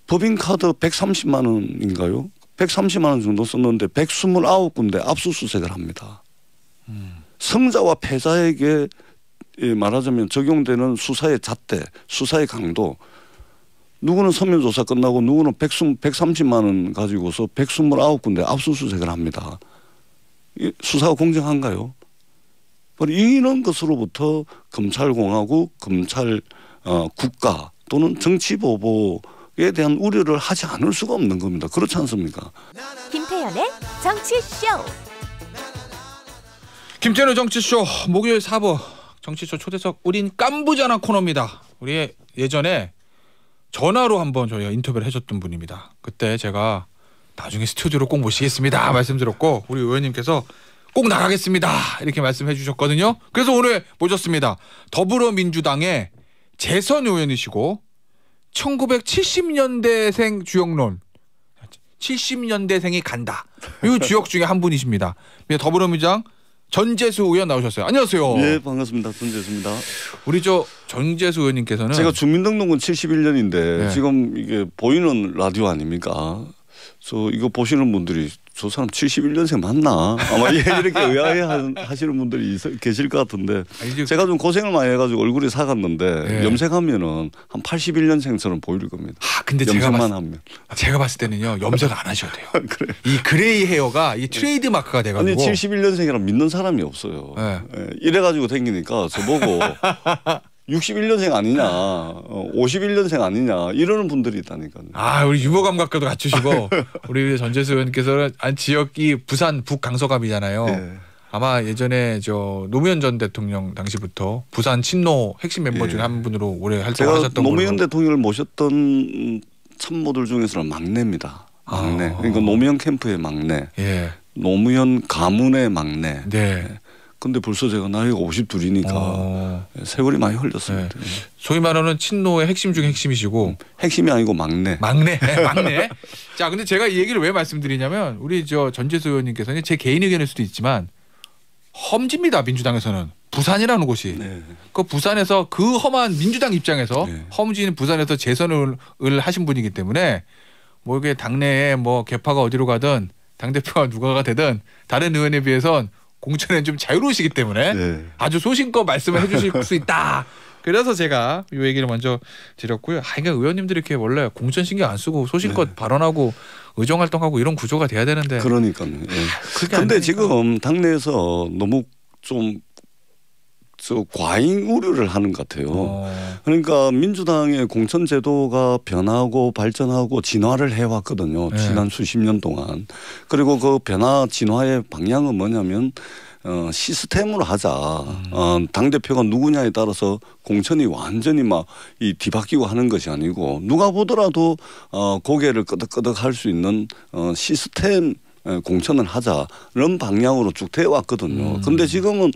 법인카드 130만 원인가요? 130만 원 정도 썼는데 129군데 압수수색을 합니다. 성자와 패자에게 말하자면 적용되는 수사의 잣대, 수사의 강도. 누구는 서면조사 끝나고 누구는 130만 원 가지고서 129군데 압수수색을 합니다. 수사가 공정한가요? 이런 것으로부터 검찰공화국, 검찰 국가 또는 정치보복에 대한 우려를 하지 않을 수가 없는 겁니다. 그렇지 않습니까? 김태현의 정치쇼. 김태현의 정치쇼 목요일 4부 정치쇼 초대석 우린 깐부잖아 코너입니다. 우리 예전에 전화로 한번 저희가 인터뷰를 해줬던 분입니다. 그때 제가 나중에 스튜디오로 꼭 모시겠습니다 말씀드렸고 우리 의원님께서 꼭 나가겠습니다 이렇게 말씀해 주셨거든요. 그래서 오늘 모셨습니다. 더불어민주당의 재선 의원이시고 1970년대생 주역론 70년대생이 간다. 이 주역 중에 한 분이십니다. 더불어민주당 전재수 의원 나오셨어요. 안녕하세요. 네, 반갑습니다. 전재수입니다. 우리 전재수 의원님께서는 제가 주민등록은 71년인데 네. 지금 이게 보이는 라디오 아닙니까? 이거 보시는 분들이 저 사람 71년생 맞나? 아마 이렇게 의아해 하시는 분들이 계실 것 같은데 제가 좀 고생을 많이 해가지고 얼굴이 사갔는데 네. 염색하면은 한 81년생처럼 보일 겁니다. 근데 제가 봤을 때는요 염색 안 하셔도 돼요. 그래. 이 그레이 헤어가 이 트레이드 마크가 돼가지고. 아니 71년생이라 믿는 사람이 없어요. 네. 이래가지고 다니니까 저보고 61년생 아니냐, 51년생 아니냐 이러는 분들이 있다니까요. 우리 유머 감각도 갖추시고 우리 전재수 의원께서는 지역이 부산 북강서갑이잖아요. 네. 아마 예전에 노무현 전 대통령 당시부터 부산 친노 핵심 멤버 중에 한 분으로 오래 활동하셨던 제가 노무현 대통령을 모셨던 참모들 중에서는 막내입니다. 막내. 그러니까 노무현 캠프의 막내. 예. 노무현 가문의 막내. 네. 근데 벌써 제가 나이가 52이니까 세월이 많이 흘렸습니다. 네. 소위 말하는 친노의 핵심 중에 핵심이시고 핵심이 아니고 막내. 막내. 자, 근데 제가 이 얘기를 왜 말씀드리냐면 우리 전재수 의원님께서는 제 개인 의견일 수도 있지만 험지입니다. 민주당에서는 부산이라는 곳이. 네. 그 부산에서 그 험한 민주당 입장에서 네. 험지는 부산에서 재선을 하신 분이기 때문에 뭐 이게 당내에 뭐 개파가 어디로 가든 당 대표가 누가가 되든 다른 의원에 비해선 공천은 좀 자유로우시기 때문에 네. 아주 소신껏 말씀을 해주실 수 있다. 그래서 제가 이 얘기를 먼저 드렸고요. 그러니까 의원님들이 이렇게 원래 공천 신경 안 쓰고 소신껏 네. 발언하고 의정활동하고 이런 구조가 돼야 되는데. 그러니까요. 그런데 지금 당내에서 너무 좀 과잉 우려를 하는 것 같아요. 그러니까 민주당의 공천 제도가 변하고 발전하고 진화를 해왔거든요. 네. 지난 수십 년 동안. 그리고 그 변화 진화의 방향은 뭐냐면 시스템으로 하자. 당대표가 누구냐에 따라서 공천이 완전히 뒤바뀌고 하는 것이 아니고 누가 보더라도 고개를 끄덕끄덕 할 수 있는 시스템 공천을 하자는 방향으로 쭉 되어 왔거든요. 그런데 지금은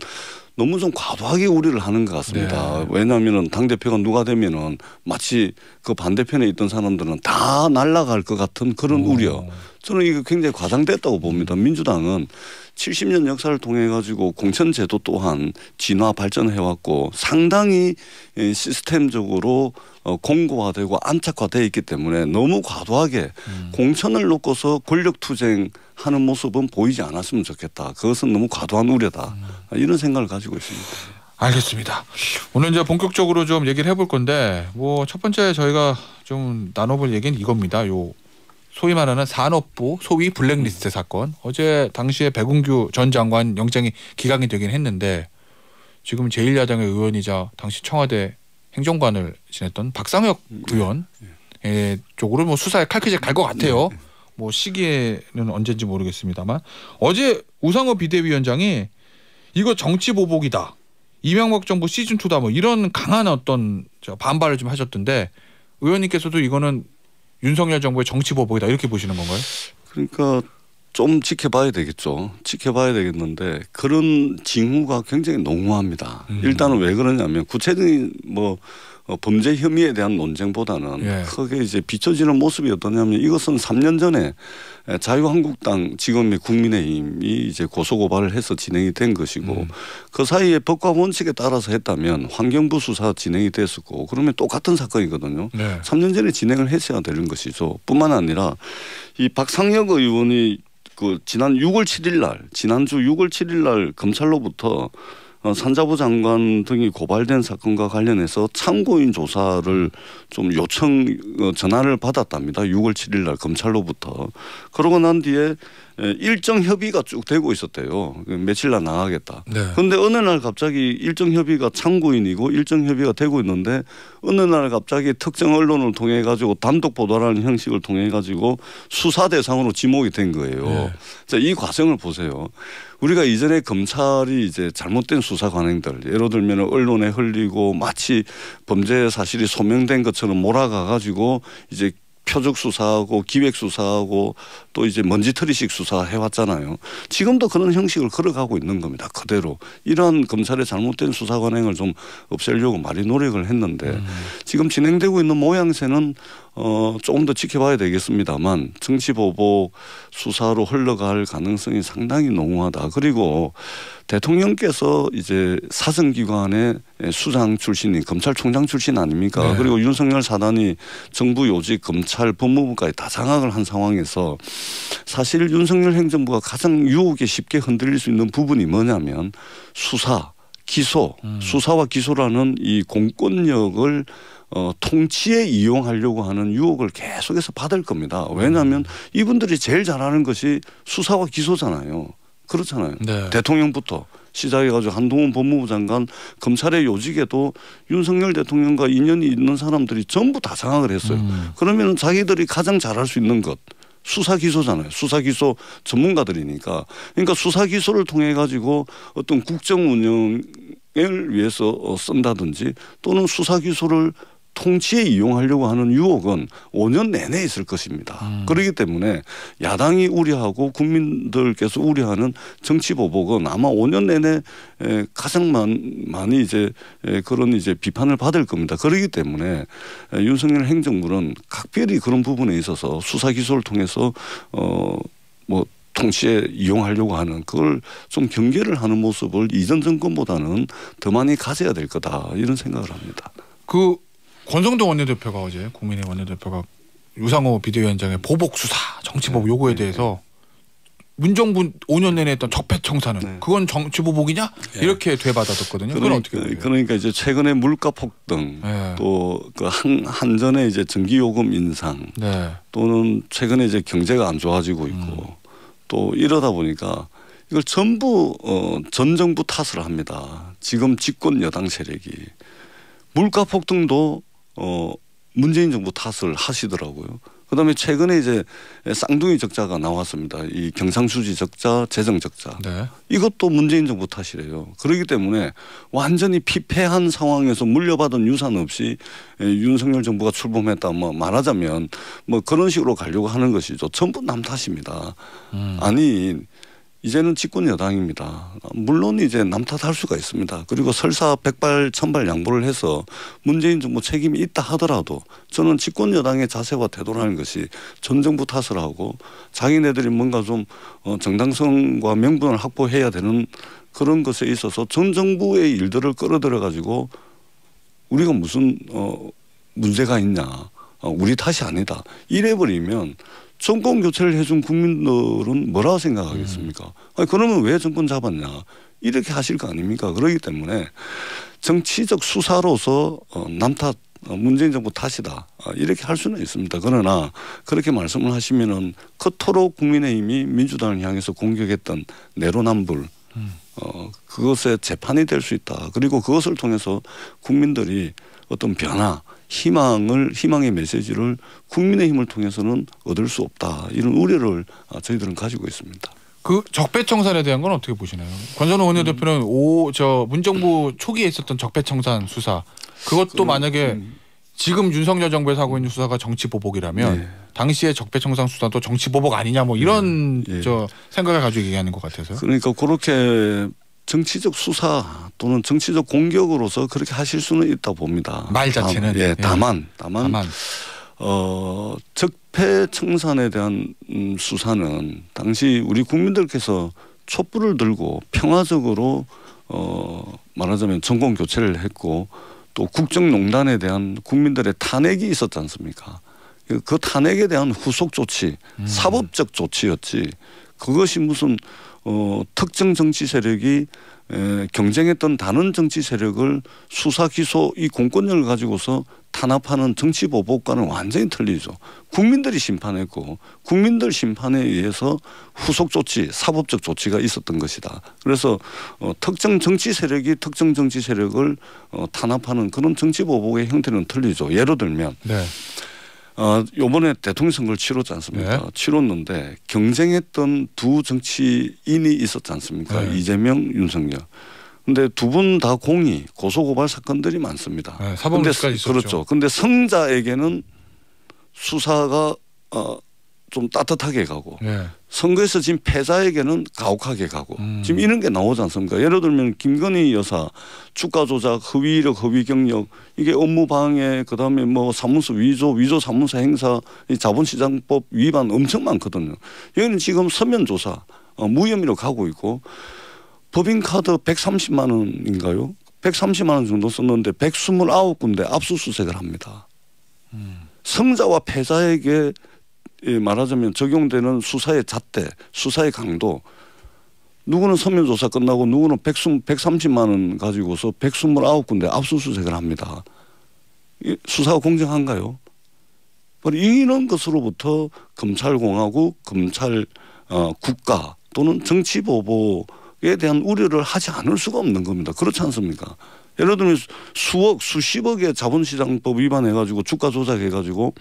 너무 좀 과도하게 우려를 하는 것 같습니다. 네. 왜냐하면 당대표가 누가 되면은 마치 그 반대편에 있던 사람들은 다 날아갈 것 같은 그런 우려. 저는 이게 굉장히 과장됐다고 봅니다. 민주당은 70년 역사를 통해 가지고 공천 제도 또한 진화 발전해 왔고 상당히 시스템적으로 공고화되고 안착화되어 있기 때문에 너무 과도하게 공천을 놓고서 권력 투쟁하는 모습은 보이지 않았으면 좋겠다. 그것은 너무 과도한 우려다. 이런 생각을 가지고 있습니다. 알겠습니다. 오늘 이제 본격적으로 좀 얘기를 해볼 건데 첫 번째 저희가 좀 나눠볼 얘기는 이겁니다. 소위 말하는 산업부 소위 블랙리스트 사건. 어제 당시에 백운규 전 장관 영장이 기각이 되긴 했는데 지금 제1야당의 의원이자 당시 청와대 행정관을 지냈던 박상혁 의원 쪽으로 수사에 칼끝이 갈 것 같아요. 시기에는 언제인지 모르겠습니다만 어제 우상호 비대위원장이 이거 정치 보복이다. 이명박 정부 시즌2다 이런 강한 어떤 반발을 좀 하셨던데 의원님께서도 이거는 윤석열 정부의 정치 보복이다 이렇게 보시는 건가요? 그러니까 좀 지켜봐야 되겠죠. 지켜봐야 되겠는데 그런 징후가 굉장히 농후합니다. 일단은 왜 그러냐면 구체적인 범죄 혐의에 대한 논쟁보다는 예. 크게 이제 비춰지는 모습이 어떠냐면 이것은 3년 전에 자유한국당 지금의 국민의힘이 이제 고소고발을 해서 진행이 된 것이고 그 사이에 법과 원칙에 따라서 했다면 환경부 수사 진행이 됐었고 그러면 똑같은 사건이거든요. 네. 3년 전에 진행을 했어야 되는 것이죠. 뿐만 아니라 이 박상혁 의원이 그 지난 6월 7일 날 지난주 6월 7일 날 검찰로부터 산자부 장관 등이 고발된 사건과 관련해서 참고인 조사를 좀 요청 전화를 받았답니다. 6월 7일 날 검찰로부터. 그러고 난 뒤에 일정 협의가 쭉 되고 있었대요. 며칠 날 나가겠다. 그런데 어느 날 갑자기 일정 협의가 참고인이고 일정 협의가 되고 있는데 어느 날 갑자기 특정 언론을 통해 가지고 단독 보도라는 형식을 통해 가지고 수사 대상으로 지목이 된 거예요. 네. 자, 이 과정을 보세요. 우리가 이전에 검찰이 이제 잘못된 수사 관행들 예를 들면 언론에 흘리고 마치 범죄 사실이 소명된 것처럼 몰아가 가지고 이제 표적 수사하고 기획 수사하고 또 이제 먼지털이식 수사해 왔잖아요. 지금도 그런 형식을 걸어가고 있는 겁니다. 그대로. 이러한 검찰의 잘못된 수사 관행을 좀 없애려고 많이 노력을 했는데 지금 진행되고 있는 모양새는 조금 더 지켜봐야 되겠습니다만 정치보복 수사로 흘러갈 가능성이 상당히 농후하다. 그리고 대통령께서 이제 사정기관의 수장 출신이 검찰총장 출신 아닙니까? 네. 그리고 윤석열 사단이 정부 요직 검찰 법무부까지 다 장악을 한 상황에서 사실 윤석열 행정부가 가장 유혹에 쉽게 흔들릴 수 있는 부분이 뭐냐면 수사, 기소, 수사와 기소라는 이 공권력을 통치에 이용하려고 하는 유혹을 계속해서 받을 겁니다. 왜냐하면 이분들이 제일 잘하는 것이 수사와 기소잖아요. 그렇잖아요. 네. 대통령부터 시작해가지고 한동훈 법무부 장관 검찰의 요직에도 윤석열 대통령과 인연이 있는 사람들이 전부 다 장악을 했어요. 그러면 자기들이 가장 잘할 수 있는 것 수사 기소잖아요. 수사 기소 전문가들이니까. 그러니까 수사 기소를 통해 가지고 어떤 국정 운영을 위해서 쓴다든지 또는 수사 기소를 통치에 이용하려고 하는 유혹은 5년 내내 있을 것입니다. 그렇기 때문에 야당이 우려하고 국민들께서 우려하는 정치 보복은 아마 5년 내내 가장 많이 이제 그런 이제 비판을 받을 겁니다. 그렇기 때문에 윤석열 행정부는 각별히 그런 부분에 있어서 수사 기소를 통해서 뭐 통치에 이용하려고 하는 그걸 좀 경계를 하는 모습을 이전 정권보다는 더 많이 가져야 될 거다 이런 생각을 합니다. 그 권성동 원내대표가 어제 국민의 원내대표가 유상호 비대위원장의 보복 수사 정치보복 요구에 대해서 문정부 5년 내내 했던 적폐청산은 그건 정치보복이냐 이렇게 되받아뒀거든요. 그건 어떻게 보세요? 그러니까 이제 최근에 물가 폭등 또 그 한전의 이제 전기요금 인상 또는 최근에 이제 경제가 안 좋아지고 있고 또 이러다 보니까 이걸 전부 전 정부 탓을 합니다. 지금 집권 여당 세력이 물가 폭등도 문재인 정부 탓을 하시더라고요. 그다음에 최근에 이제 쌍둥이 적자가 나왔습니다. 이 경상수지 적자, 재정 적자. 이것도 문재인 정부 탓이래요. 그렇기 때문에 완전히 피폐한 상황에서 물려받은 유산 없이 윤석열 정부가 출범했다. 뭐 말하자면 뭐 그런 식으로 가려고 하는 것이죠. 전부 남 탓입니다. 아니 이제는 집권 여당입니다. 물론 이제 남 탓할 수가 있습니다. 그리고 설사 백발 천발 양보를 해서 문재인 정부 책임이 있다 하더라도 저는 집권 여당의 자세와 태도라는 것이 전 정부 탓을 하고 자기네들이 뭔가 좀 정당성과 명분을 확보해야 되는 그런 것에 있어서 전 정부의 일들을 끌어들여 가지고 우리가 무슨 문제가 있냐. 우리 탓이 아니다. 이래버리면 정권 교체를 해준 국민들은 뭐라고 생각하겠습니까? 아니, 그러면 왜 정권 잡았냐 이렇게 하실 거 아닙니까? 그렇기 때문에 정치적 수사로서 남 탓, 문재인 정부 탓이다 이렇게 할 수는 있습니다. 그러나 그렇게 말씀을 하시면은 그토록 국민의힘이 민주당을 향해서 공격했던 내로남불 그것의 재판이 될 수 있다. 그리고 그것을 통해서 국민들이 어떤 변화 희망의 메시지를 국민의힘을 통해서는 얻을 수 없다. 이런 우려를 저희들은 가지고 있습니다. 그 적폐청산에 대한 건 어떻게 보시나요? 권선호 원내대표는 문정부 초기에 있었던 적폐청산 수사 그것도 만약에 지금 윤석열 정부에서 하고 있는 수사가 정치보복이라면 당시에 적폐청산 수사도 정치보복 아니냐 뭐 이런 저 생각을 가지고 얘기하는 것 같아서요. 그러니까 그렇게 정치적 수사 또는 정치적 공격으로서 그렇게 하실 수는 있다 봅니다. 말 자체는. 다만 적폐청산에 대한 수사는 당시 우리 국민들께서 촛불을 들고 평화적으로 말하자면 정권 교체를 했고 또 국정농단에 대한 국민들의 탄핵이 있었지 않습니까? 그 탄핵에 대한 후속 조치, 사법적 조치였지 그것이 무슨 특정 정치 세력이 경쟁했던 다른 정치 세력을 수사 기소 이 공권력을 가지고서 탄압하는 정치 보복과는 완전히 틀리죠. 국민들이 심판했고 국민들 심판에 의해서 후속 조치, 사법적 조치가 있었던 것이다. 그래서 특정 정치 세력이 특정 정치 세력을 탄압하는 그런 정치 보복의 형태는 틀리죠. 예를 들면 이번에 대통령 선거를 치렀지 않습니까? 네. 치렀는데 경쟁했던 두 정치인이 있었지 않습니까? 네. 이재명, 윤석열. 근데 두 분 다 공이 고소고발 사건들이 많습니다. 네, 사법까지 있었죠. 그렇죠. 그런데 성자에게는 수사가 좀 따뜻하게 가고 선거에서 지금 패자에게는 가혹하게 가고 지금 이런 게 나오지 않습니까? 예를 들면 김건희 여사 주가 조작, 허위 이력, 허위 경력 이게 업무 방해 그다음에 뭐 사무소 위조 사무소 행사 이 자본시장법 위반 엄청 많거든요. 여기는 지금 서면 조사 무혐의로 가고 있고 법인카드 130만 원인가요? 130만 원 정도 썼는데 129군데 압수수색을 합니다. 성자와 패자에게 말하자면 적용되는 수사의 잣대, 수사의 강도 누구는 서면조사 끝나고 누구는 130만 원 가지고서 129군데 압수수색을 합니다. 수사가 공정한가요? 이런 것으로부터 검찰공화국, 검찰 국가 또는 정치보복에 대한 우려를 하지 않을 수가 없는 겁니다. 그렇지 않습니까? 예를 들면 수억, 수십억의 자본시장법 위반해가지고 주가 조작해가지고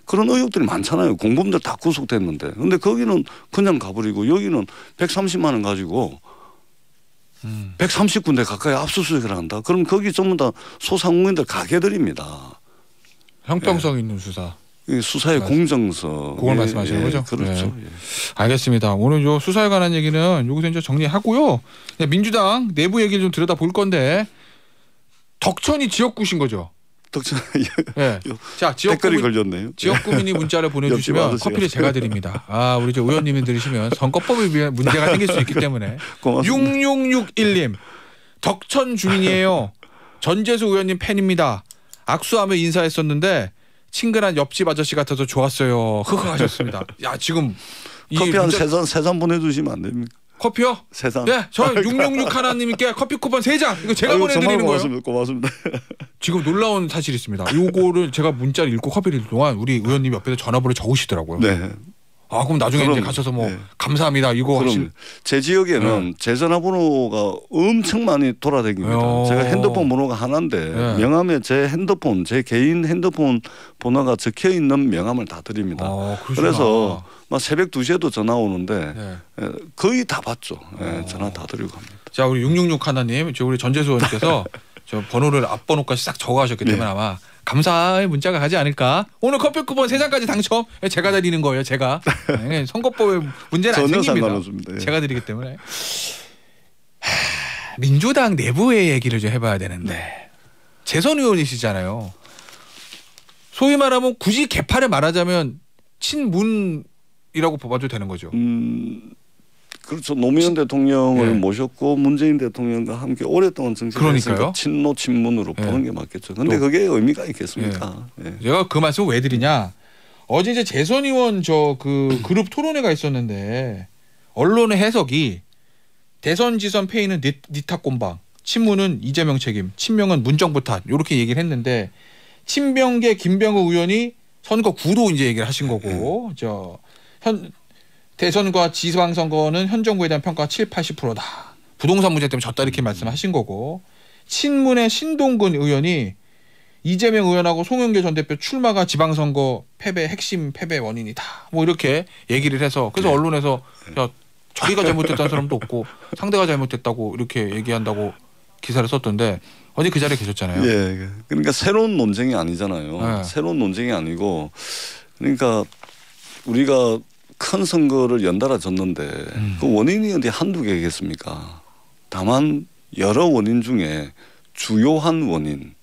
그런 의혹들이 많잖아요. 공범들 다 구속됐는데. 그런데 거기는 그냥 가버리고 여기는 130만 원 가지고 130군데 가까이 압수수색을 한다. 그럼 거기 전부 다 소상공인들 가게들입니다. 형평성 있는 수사. 수사의 공정성. 그걸 말씀하시는 거죠? 그렇죠. 네. 알겠습니다. 오늘 요 수사에 관한 얘기는 여기서 이제 정리하고요. 민주당 내부 얘기를 좀 들여다 볼 건데 덕천이 지역구신 거죠? 덕천. 네. 자, 댓글이 걸렸네요. 지역구민이 문자를 보내주시면 커피를 제가 드립니다. 우리 저 의원님이 들으시면 선거법에 비한 문제가 생길 수 있기 때문에. 6661님 덕천 주민이에요. 전재수 의원님 팬입니다. 악수하며 인사했었는데 친근한 옆집 아저씨 같아서 좋았어요. 하셨습니다. 야 지금 커피 한 세 잔 보내주시면 안 됩니까? 커피요? 세 잔. 네, 저 666 하나님께 커피 쿠폰 3장 이거 제가 보내드리는 거예요. 고맙습니다. 지금 놀라운 사실이 있습니다. 요거를 제가 문자를 읽고 커피를 읽을 동안 우리 의원님이 옆에서 전화번호 적으시더라고요. 네. 그럼 나중에 이제 가셔서 뭐 감사합니다 이거 하실. 제 지역에는 제 전화번호가 엄청 많이 돌아다닙니다. 제가 핸드폰 번호가 하나인데 명함에 제 핸드폰 제 개인 핸드폰 번호가 적혀 있는 명함을 다 드립니다. 그래서 막 새벽 2시에도 전화 오는데 거의 다 받죠. 전화 다 드리고 갑니다. 자 우리 666 하나님, 우리 전재수 의원님께서 저 번호를 앞번호까지 싹 적어하셨기 때문에 아마 감사의 문자가 가지 않을까. 오늘 커피 쿠폰 3장까지 당첨. 제가 드리는 거예요. 제가. 선거법에 문제는 안 생깁니다. 상관없습니다. 제가 드리기 때문에. 민주당 내부의 얘기를 좀 해봐야 되는데 재선 의원이시잖아요. 소위 말하면 굳이 개파를 말하자면 친문이라고 뽑아도 되는 거죠. 그렇죠. 노무현 대통령을 모셨고 문재인 대통령과 함께 오랫동안 정치를 했으니까 친노 친문으로 보는 게 맞겠죠. 그런데 그게 의미가 있겠습니까? 제가 그 말씀을 왜 드리냐. 어제 이제 재선 의원 그 그룹 토론회가 있었는데 언론의 해석이 대선 지선 패인은 니 탓 꼼방, 친문은 이재명 책임, 친명은 문정부 탓 이렇게 얘기를 했는데 친명계 김병우 의원이 선거 구도 이제 얘기를 하신 거고 대선과 지방선거는 현 정부에 대한 평가가 70-80%다. 부동산 문제 때문에 졌다 이렇게 말씀하신 거고 친문의 신동근 의원이 이재명 의원하고 송영길 전 대표 출마가 지방선거 핵심 패배 원인이다. 뭐 이렇게 얘기를 해서 그래서 언론에서 야, 저희가 잘못했다는 사람도 없고 상대가 잘못했다고 이렇게 얘기한다고 기사를 썼던데 어제 그 자리에 계셨잖아요. 그러니까 새로운 논쟁이 아니잖아요. 새로운 논쟁이 아니고 그러니까 우리가 큰 선거를 연달아 졌는데 그 원인이 어디 한두 개겠습니까? 다만 여러 원인 중에 주요한 원인,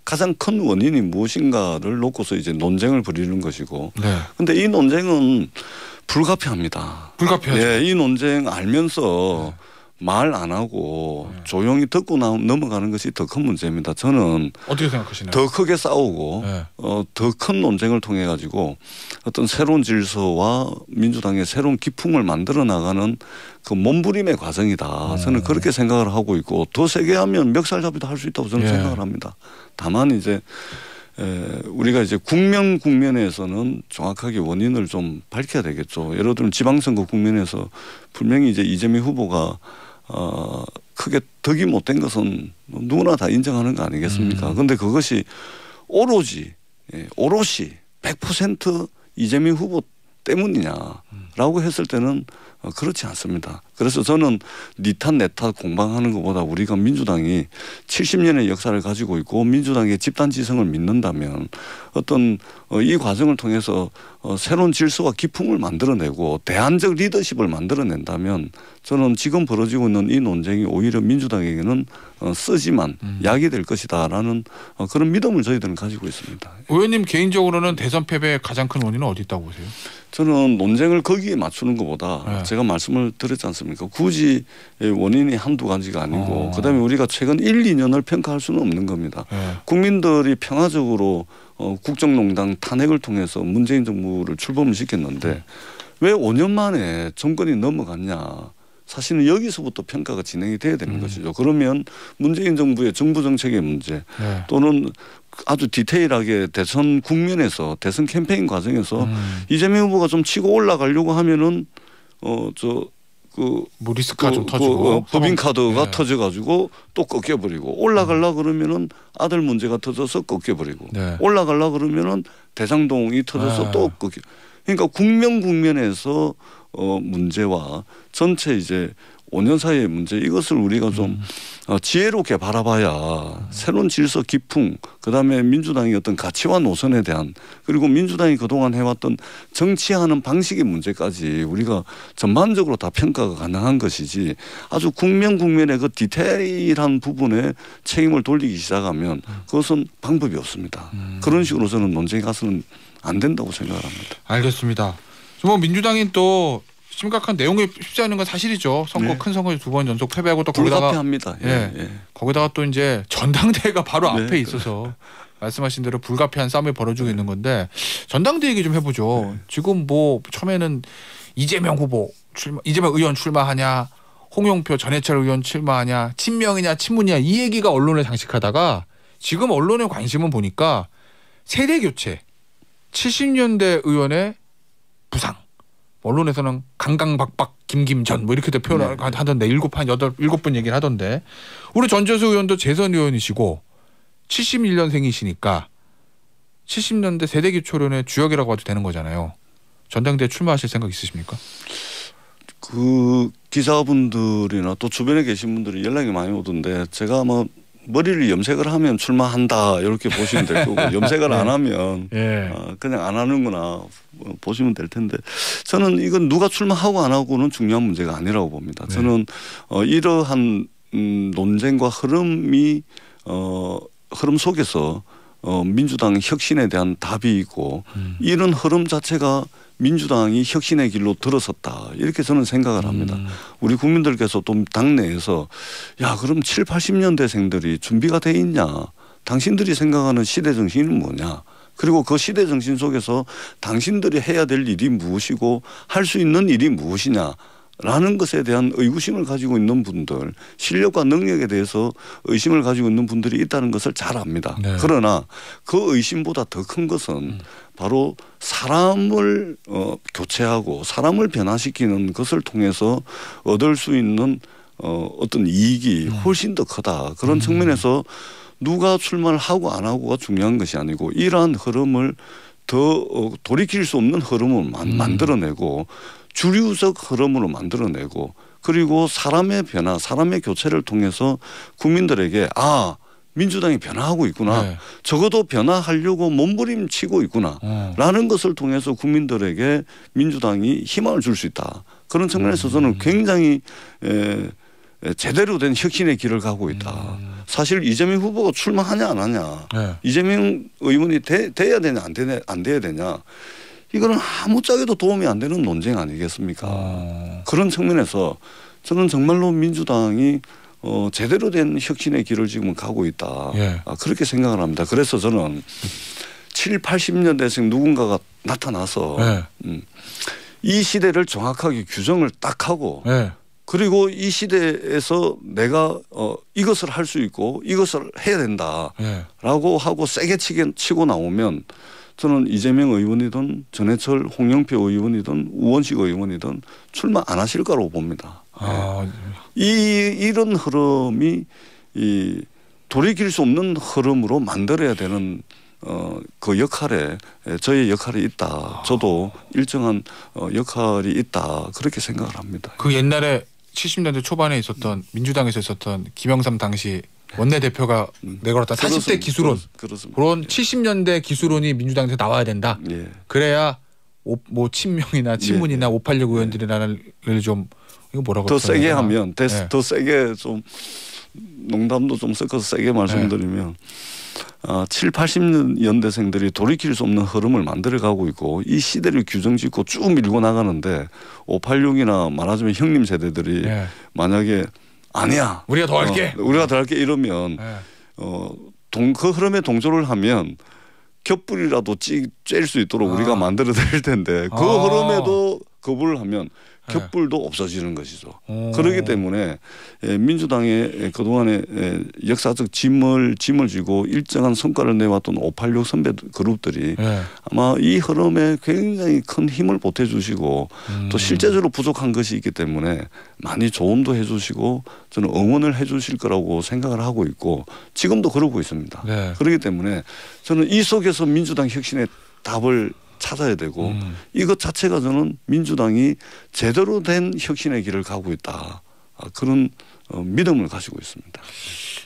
가장 큰 원인이 무엇인가를 놓고서 이제 논쟁을 벌이는 것이고, 그런데 이 논쟁은 불가피합니다. 불가피하죠. 예, 이 논쟁 알면서 말 안 하고 조용히 듣고 넘어가는 것이 더 큰 문제입니다. 저는 어떻게 생각하시나요? 더 크게 싸우고 더 큰 논쟁을 통해 가지고 어떤 새로운 질서와 민주당의 새로운 기풍을 만들어 나가는 그 몸부림의 과정이다. 저는 그렇게 생각을 하고 있고, 더 세게 하면 멱살잡이도 할 수 있다고 저는 생각을 합니다. 다만 이제 우리가 이제 국면에서는 정확하게 원인을 좀 밝혀야 되겠죠. 예를 들면 지방선거 국면에서 분명히 이제 이재명 후보가 크게 덕이 못된 것은 누구나 다 인정하는 거 아니겠습니까? 그런데 그것이 오롯이 100% 이재명 후보 때문이냐라고 했을 때는 그렇지 않습니다. 그래서 저는 니 탓 내 탓 공방하는 것보다 우리가 민주당이 70년의 역사를 가지고 있고 민주당의 집단지성을 믿는다면 어떤 이 과정을 통해서 새로운 질서와 기풍을 만들어내고 대안적 리더십을 만들어낸다면 저는 지금 벌어지고 있는 이 논쟁이 오히려 민주당에게는 쓰지만 약이 될 것이다라는 그런 믿음을 저희들은 가지고 있습니다. 의원님 개인적으로는 대선 패배의 가장 큰 원인은 어디 있다고 보세요? 저는 논쟁을 거기에 맞추는 것보다 제가 말씀을 드렸지 않습니까? 굳이 원인이 한두 가지가 아니고 그다음에 우리가 최근 1, 2년을 평가할 수는 없는 겁니다. 국민들이 평화적으로 국정농단 탄핵을 통해서 문재인 정부를 출범을 시켰는데 왜 5년 만에 정권이 넘어갔냐. 사실은 여기서부터 평가가 진행이 돼야 되는 것이죠. 그러면 문재인 정부의 정부 정책의 문제 또는 아주 디테일하게 대선 국면에서 대선 캠페인 과정에서 이재명 후보가 좀 치고 올라가려고 하면은 뭐 리스크가 좀 터지고 법인카드가 터져가지고 또 꺾여버리고 올라가려 그러면은 아들 문제가 터져서 꺾여버리고 올라가려 그러면은 대장동이 터져서 또 꺾여. 그러니까 국면에서 문제와 전체 이제 5년 사이의 문제 이것을 우리가 좀 지혜롭게 바라봐야 새로운 질서 기풍 그다음에 민주당의 어떤 가치와 노선에 대한 그리고 민주당이 그동안 해왔던 정치하는 방식의 문제까지 우리가 전반적으로 다 평가가 가능한 것이지 아주 국면의 그 디테일한 부분에 책임을 돌리기 시작하면 그것은 방법이 없습니다. 그런 식으로 저는 논쟁에 가서는 안 된다고 생각을 합니다. 알겠습니다. 뭐 민주당이 또 심각한 내용이 쉽지 않은 건 사실이죠. 선거 큰 선거 2번 연속 패배하고 또 거기다가 불가피합니다. 거기다가 또 이제 전당대회가 바로 앞에 있어서 말씀하신 대로 불가피한 싸움이 벌어지고 있는 건데 전당대회 얘기 좀 해보죠. 지금 뭐 처음에는 이재명 의원 출마하냐, 홍영표 전해철 의원 출마하냐, 친명이냐 친문이냐 이 얘기가 언론에 장식하다가 지금 언론의 관심은 보니까 세대 교체, 70년대 의원의 부상. 언론에서는 강강박박 김김전 뭐 이렇게 표현을 하던데 7분 얘기를 하던데 우리 전재수 의원도 재선 의원이시고 71년생이시니까 70년대 세대기초론의 주역이라고 해도 되는 거잖아요. 전당대회 출마하실 생각 있으십니까? 그 기자분들이나 또 주변에 계신 분들이 연락이 많이 오던데 제가 뭐 머리를 염색을 하면 출마한다 이렇게 보시면 될 거고 염색을 안 하면 그냥 안 하는구나 보시면 될 텐데 저는 이건 누가 출마하고 안 하고는 중요한 문제가 아니라고 봅니다. 저는 이러한 논쟁과 흐름 속에서 민주당 혁신에 대한 답이 있고 이런 흐름 자체가 민주당이 혁신의 길로 들어섰다 이렇게 저는 생각을 합니다. 우리 국민들께서 또 당내에서 야 그럼 7, 80년대생들이 준비가 돼 있냐 당신들이 생각하는 시대 정신은 뭐냐 그리고 그 시대 정신 속에서 당신들이 해야 될 일이 무엇이고 할 수 있는 일이 무엇이냐 라는 것에 대한 의구심을 가지고 있는 분들 실력과 능력에 대해서 의심을 가지고 있는 분들이 있다는 것을 잘 압니다. 그러나 그 의심보다 더 큰 것은 바로 사람을 교체하고 사람을 변화시키는 것을 통해서 얻을 수 있는 어떤 이익이 훨씬 더 크다. 그런 측면에서 누가 출마를 하고 안 하고가 중요한 것이 아니고 이러한 흐름을 더 돌이킬 수 없는 흐름을 만들어내고 주류적 흐름으로 만들어내고 그리고 사람의 변화 사람의 교체를 통해서 국민들에게 민주당이 변화하고 있구나. 적어도 변화하려고 몸부림치고 있구나. 라는 것을 통해서 국민들에게 민주당이 희망을 줄 수 있다. 그런 측면에서 저는 굉장히 제대로 된 혁신의 길을 가고 있다. 사실 이재명 후보가 출마하냐 안 하냐, 네. 이재명 의원이 돼야 되냐 안 돼야 되냐, 이거는 아무짝에도 도움이 안 되는 논쟁 아니겠습니까? 그런 측면에서 저는 정말로 민주당이 제대로 된 혁신의 길을 지금 가고 있다. 예. 그렇게 생각을 합니다. 그래서 저는 7, 80년대생 누군가가 나타나서 네. 이 시대를 정확하게 규정을 딱 하고 네. 그리고 이 시대에서 내가 이것을 할 수 있고 이것을 해야 된다라고 하고 세게 치고 나오면 저는 이재명 의원이든 전해철 홍영표 의원이든 우원식 의원이든 출마 안 하실 거라고 봅니다. 이런 흐름이 돌이킬 수 없는 흐름으로 만들어야 되는 그 역할에 저의 역할이 있다. 저도 일정한 역할이 있다. 그렇게 생각을 합니다. 그 옛날에 70년대 초반에 있었던 민주당에서 있었던 김영삼 당시 원내대표가 내걸었다 40대 기수론. 그렇습니다. 그런 70년대 기수론이 민주당에서 나와야 된다. 예. 그래야 뭐 친명이나 친문이나 586 의원들이라는 좀 이거 뭐라고 더 세게 하면 더 세게 좀 농담도 좀 섞어서 세게 말씀드리면 7, 80년대생들이 돌이킬 수 없는 흐름을 만들어가고 있고 이 시대를 규정짓고 쭉 밀고 나가는데 586이나 말하자면 형님 세대들이 만약에 아니야 우리가 더 할게 우리가 더 할게 이러면 그 흐름에 동조를 하면 겹불이라도 쬐일 수 있도록 우리가 만들어 드릴 텐데 그 흐름에도 거부를 하면 겹불도 없어지는 것이죠. 그렇기 때문에 민주당의 그동안의 역사적 짐을 지고 일정한 성과를 내왔던 586 선배 그룹들이 아마 이 흐름에 굉장히 큰 힘을 보태 주시고 또 실제적으로 부족한 것이 있기 때문에 많이 조언도 해 주시고 저는 응원을 해 주실 거라고 생각을 하고 있고 지금도 그러고 있습니다. 그렇기 때문에 저는 이 속에서 민주당 혁신의 답을 찾아야 되고 이것 자체가 저는 민주당이 제대로 된 혁신의 길을 가고 있다. 그런 믿음을 가지고 있습니다.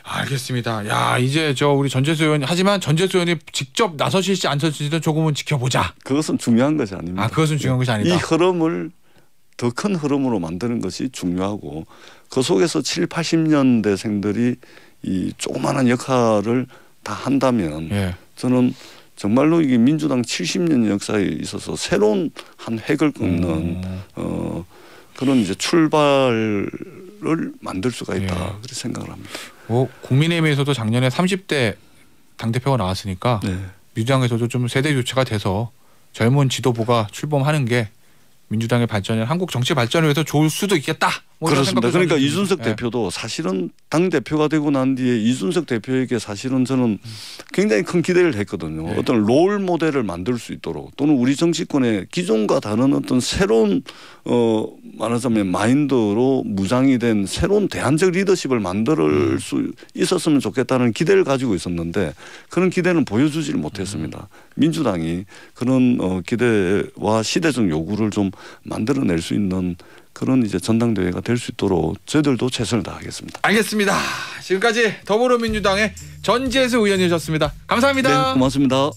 알겠습니다. 야 이제 우리 전재수 의원 하지만 전재수 의원이 직접 나서실지 안 서실지는 조금은 지켜보자. 그것은 중요한 것이 아닙니다. 그것은 중요한 것이 아니다. 이 흐름을 더 큰 흐름으로 만드는 것이 중요하고 그 속에서 7, 80년대생들이 이 조그마한 역할을 다 한다면 저는 정말로 이게 민주당 70년 역사에 있어서 새로운 한 획을 긋는 그런 이제 출발을 만들 수가 있다. 그렇게 생각을 합니다. 국민의힘에서도 작년에 30대 당대표가 나왔으니까 민주당에서도 좀 세대 교체가 돼서 젊은 지도부가 출범하는 게 민주당의 발전에 한국 정치 발전을 위해서 좋을 수도 있겠다. 그렇습니다. 그러니까 이준석 대표도 사실은 당 대표가 되고 난 뒤에 이준석 대표에게 사실은 저는 굉장히 큰 기대를 했거든요. 어떤 롤 모델을 만들 수 있도록 또는 우리 정치권의 기존과 다른 어떤 새로운 말하자면 마인드로 무장이 된 새로운 대안적 리더십을 만들 수 있었으면 좋겠다는 기대를 가지고 있었는데 그런 기대는 보여주지를 못했습니다. 민주당이 그런 기대와 시대적 요구를 좀 만들어낼 수 있는 그런 이제 전당대회가 될 수 있도록 저희들도 최선을 다하겠습니다. 알겠습니다. 지금까지 더불어민주당의 전재수 의원이셨습니다. 감사합니다. 네, 고맙습니다.